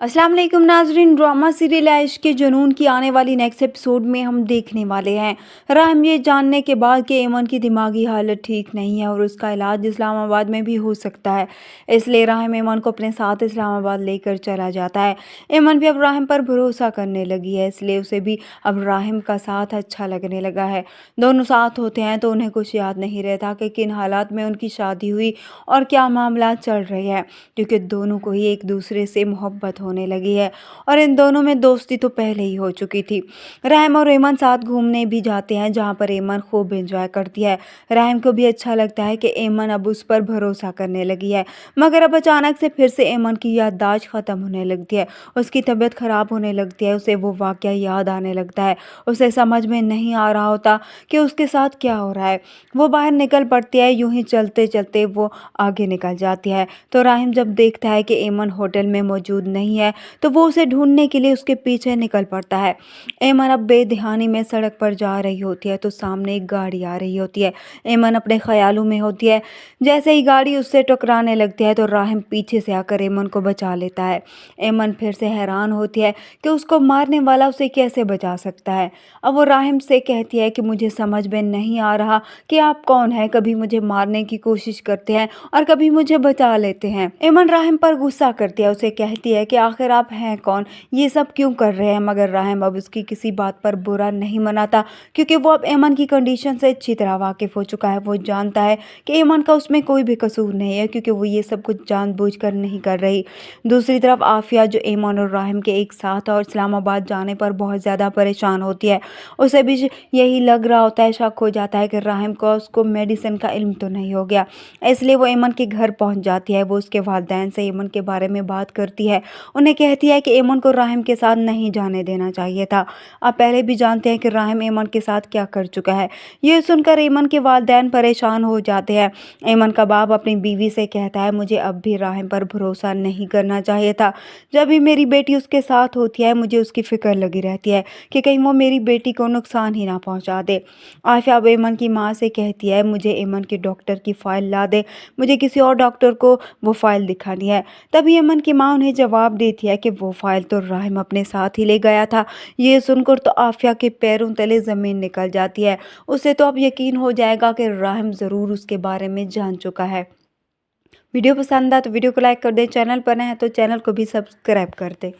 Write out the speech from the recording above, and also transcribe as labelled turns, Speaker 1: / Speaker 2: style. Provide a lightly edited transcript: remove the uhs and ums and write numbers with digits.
Speaker 1: अस्सलाम वालेकुम नाजरीन। ड्रामा सीरियल इश्क के जुनून की आने वाली नेक्स्ट एपिसोड में हम देखने वाले हैं राहिम ये जानने के बाद कि एमन की दिमागी हालत ठीक नहीं है और उसका इलाज इस्लामाबाद में भी हो सकता है। इसलिए राहिम एमन को अपने साथ इस्लामाबाद लेकर चला जाता है। एमन भी अब राहिम पर भरोसा करने लगी है, इसलिए उसे भी अब राहिम का साथ अच्छा लगने लगा है। दोनों साथ होते हैं तो उन्हें कुछ याद नहीं रहता कि किन हालात में उनकी शादी हुई और क्या मामला चल रहे हैं, क्योंकि दोनों को ही एक दूसरे से मोहब्बत होने लगी है और इन दोनों में दोस्ती तो पहले ही हो चुकी थी। राहिम और एमन साथ घूमने भी जाते हैं, जहां पर एमन खूब एंजॉय करती है। राहिम को भी अच्छा लगता है कि एमन अब उस पर भरोसा करने लगी है, मगर अब अचानक से फिर से एमन की याददाश्त खत्म होने लगती है। उसकी तबीयत खराब होने लगती है, उसे वो वाकया याद आने लगता है। उसे समझ में नहीं आ रहा होता कि उसके साथ क्या हो रहा है। वो बाहर निकल पड़ती है, यूं ही चलते चलते वो आगे निकल जाती है। तो राहिम जब देखता है कि एमन होटल में मौजूद नहीं है तो वो उसे ढूंढने के लिए उसके पीछे निकल पड़ता है। एमन अब बेध्यानी में सड़क पर जा रही होती है तो सामने एक गाड़ी आ रही होती है। एमन अपने ख्यालों में होती है। जैसे ही गाड़ी उससे टकराने लगती है तो राहिम पीछे से आकर एमन को बचा लेता है। एमन फिर से हैरान होती है कि उसको मारने वाला उसे कैसे बचा सकता है। अब वो राहिम से कहती है कि मुझे समझ में नहीं आ रहा कि आप कौन है, कभी मुझे मारने की कोशिश करते हैं और कभी मुझे बचा लेते हैं। एमन राहिम पर गुस्सा करती है, उसे कहती है कि आखिर आप हैं कौन, ये सब क्यों कर रहे हैं। मगर राहिम अब उसकी किसी बात पर बुरा नहीं मनाता, क्योंकि वो अब एमन की कंडीशन से अच्छी तरह वाकिफ हो चुका है। वो जानता है कि एमन का उसमें कोई भी कसूर नहीं है, क्योंकि वो ये सब कुछ जानबूझकर नहीं कर रही। दूसरी तरफ आफिया, जो एमन और राहिम के एक साथ और इस्लामाबाद जाने पर बहुत ज़्यादा परेशान होती है, उसे भी यही लग रहा होता है, शक हो जाता है कि राहिम को उसको मेडिसिन का इल्म तो नहीं हो गया। इसलिए वो एमन के घर पहुंच जाती है। वो उसके वालिदैन से एमन के बारे में बात करती है, उन्हें कहती है कि एमन को राहिम के साथ नहीं जाने देना चाहिए था। आप पहले भी जानते हैं कि राहिम एमन के साथ क्या कर चुका है। ये सुनकर एमन के वालिदैन परेशान हो जाते हैं। एमन का बाप अपनी बीवी से कहता है, मुझे अब भी राहिम पर भरोसा नहीं करना चाहिए था। जब भी मेरी बेटी उसके साथ होती है मुझे उसकी फिक्र लगी रहती है कि कहीं वो मेरी बेटी को नुकसान ही ना पहुंचा दे। आफिया अब एमन की माँ से कहती है, मुझे एमन के डॉक्टर की फाइल ला दे, मुझे किसी और डॉक्टर को वो फाइल दिखानी है। तभी एमन की माँ उन्हें जवाब देती है कि वो फाइल तो राहिम अपने साथ ही ले गया था। ये सुनकर तो आफिया के पैरों तले ज़मीन निकल जाती है। उसे तो अब यकीन हो जाएगा कि राहिम ज़रूर उसके बारे में जान चुका है। वीडियो पसंद आए तो वीडियो को लाइक कर दें, चैनल पर नए हैं तो चैनल को भी सब्सक्राइब कर दें।